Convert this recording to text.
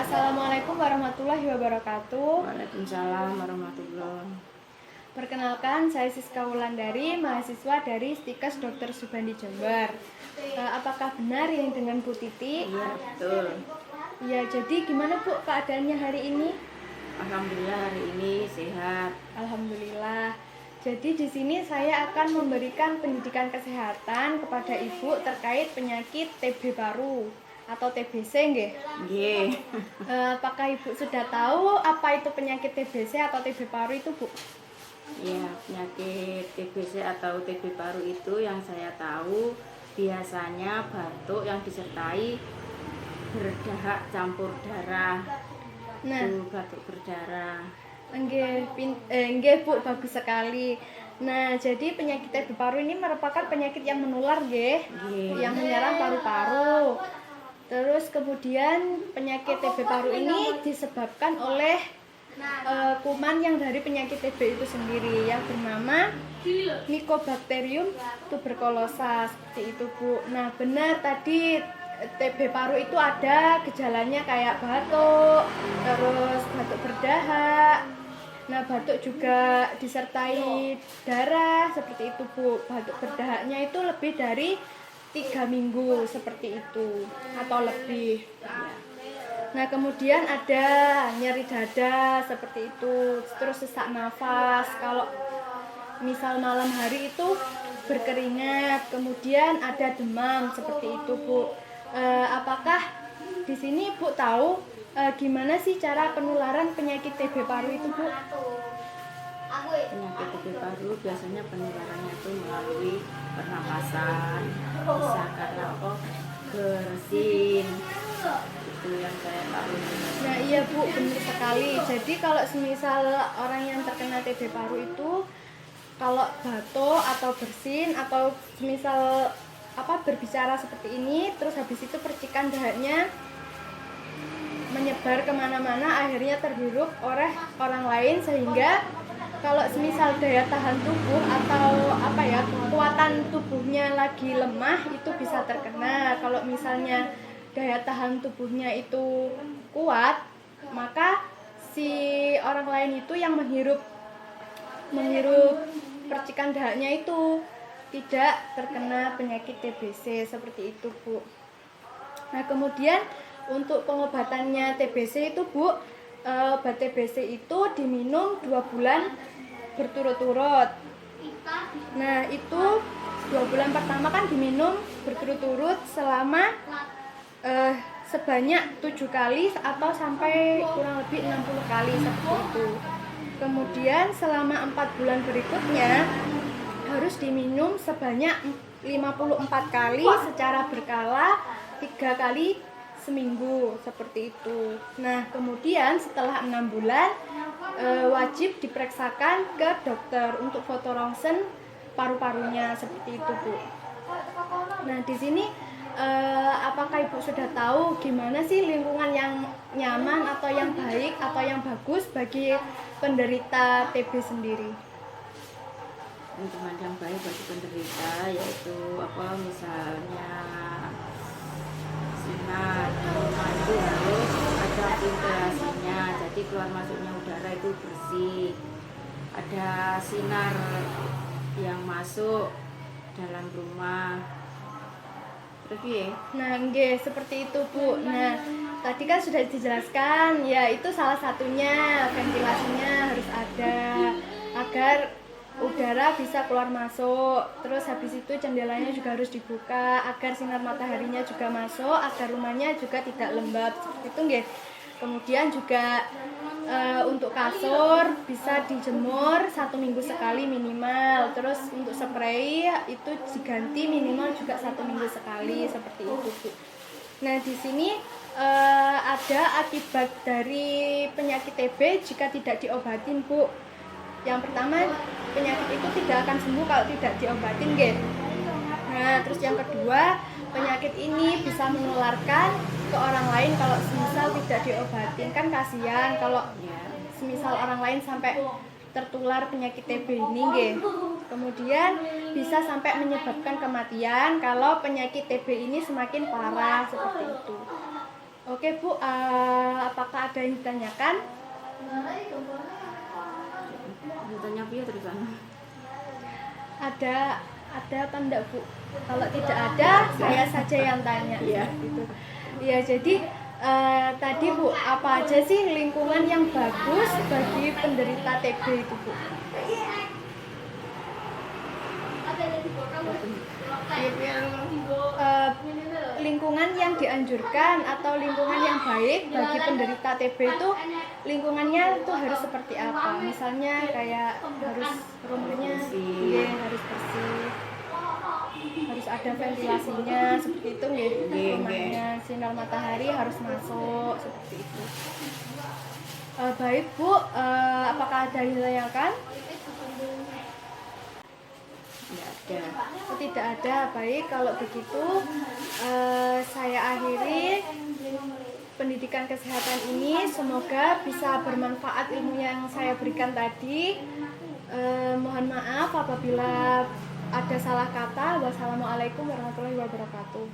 Assalamualaikum warahmatullahi wabarakatuh. Waalaikumsalam warahmatullahi. Perkenalkan, saya Siska Wulandari, mahasiswa dari Stikes Dr. Subandi Jember. Apakah benar yang dengan Bu Titi? Iya, betul. Ya, jadi gimana Bu keadaannya hari ini? Alhamdulillah hari ini sehat. Alhamdulillah. Jadi di sini saya akan memberikan pendidikan kesehatan kepada Ibu terkait penyakit TB paru atau TBC, nggih? Nggih. Apakah Ibu sudah tahu apa itu penyakit TBC atau TB paru itu, Bu? Ya, penyakit TBC atau TB paru itu yang saya tahu biasanya batuk yang disertai berdahak campur darah. Nah, Itu batuk berdarah. Nggih Bu, bagus sekali. Nah, jadi penyakit TB paru ini merupakan penyakit yang menular, nggih, yang menyerang paru-paru. Terus kemudian penyakit TB paru ini disebabkan oleh kuman yang dari penyakit TB itu sendiri yang bernama Mycobacterium tuberculosis, seperti itu Bu. Nah, benar tadi TB paru itu ada gejalanya kayak batuk, terus batuk berdahak. Nah, batuk juga disertai darah, seperti itu Bu. Batuk berdahaknya itu lebih dari 3 minggu, seperti itu atau lebih. Nah, kemudian ada nyeri dada, seperti itu. Terus sesak nafas, kalau misal malam hari itu berkeringat. Kemudian ada demam, seperti itu Bu. Apakah di sini Bu tahu gimana sih cara penularan penyakit TB paru itu, Bu? Penyakit TB paru biasanya penularannya itu melalui pernapasan, bisa karena bersin. Itu yang saya tahu. Nah, iya Bu, benar sekali. Jadi kalau semisal orang yang terkena TB paru itu kalau batuk atau bersin atau semisal berbicara seperti ini, terus habis itu percikan dahaknya menyebar kemana-mana, akhirnya terhirup oleh orang lain, sehingga kalau semisal daya tahan tubuh atau kekuatan tubuhnya lagi lemah itu bisa terkena. Kalau misalnya daya tahan tubuhnya itu kuat, maka si orang lain itu yang menghirup percikan dahaknya itu tidak terkena penyakit TBC, seperti itu Bu. Nah, kemudian untuk pengobatannya TBC itu Bu, obat TBC itu diminum 2 bulan berturut-turut. Nah, itu 2 bulan pertama kan diminum berturut-turut selama sebanyak 7 kali atau sampai kurang lebih 60 kali, seperti itu. Kemudian selama 4 bulan berikutnya harus diminum sebanyak 54 kali secara berkala 3 kali seminggu, seperti itu. Nah, kemudian setelah 6 bulan wajib diperiksakan ke dokter untuk foto ronsen paru-parunya, seperti itu Bu. Nah, di sini apakah Ibu sudah tahu gimana sih lingkungan yang nyaman atau yang baik atau yang bagus bagi penderita TB sendiri? Lingkungan yang baik bagi penderita yaitu misalnya sinar rumah itu harus ada ventilasinya, jadi keluar masuknya udara itu bersih, ada sinar yang masuk dalam rumah. Terus ya? Nah, nggih, seperti itu Bu. Nah, tadi kan sudah dijelaskan, ya itu salah satunya, ventilasinya harus ada agar udara bisa keluar masuk. Terus habis itu jendelanya juga harus dibuka agar sinar mataharinya juga masuk, agar rumahnya juga tidak lembab, seperti itu nggih. Kemudian juga untuk kasur bisa dijemur 1 minggu sekali minimal. Terus untuk spray itu diganti minimal juga 1 minggu sekali, seperti itu Bu. Nah, di sini ada akibat dari penyakit TB jika tidak diobatin Bu. Yang pertama, penyakit itu tidak akan sembuh kalau tidak diobatin, nggih. Nah, terus yang kedua, penyakit ini bisa menularkan ke orang lain kalau semisal tidak diobatin. Kan kasihan kalau semisal orang lain sampai tertular penyakit TB ini, nggih. Kemudian bisa sampai menyebabkan kematian kalau penyakit TB ini semakin parah, seperti itu. Oke Bu, apakah ada yang ditanyakan? Tanya piye terus ana? Ada apa enggak Bu? Kalau tidak ada, saya saja yang tanya. Iya. Gitu. Ya, jadi tadi Bu, apa aja sih lingkungan yang bagus bagi penderita TB itu Bu? Eh, Lingkungan yang dianjurkan atau lingkungan yang baik bagi penderita TB itu lingkungannya itu harus seperti apa? Misalnya kayak harus rumahnya harus bersih, harus ada ventilasinya seperti itu nggih. Rumahnya sinar matahari harus masuk seperti itu. Baik Bu, apakah ada yang ditanyakan? Tidak ada. Tidak ada. Baik, kalau begitu saya akhiri pendidikan kesehatan ini. Semoga bisa bermanfaat ilmu yang saya berikan tadi. Mohon maaf apabila ada salah kata. Wassalamualaikum warahmatullahi wabarakatuh.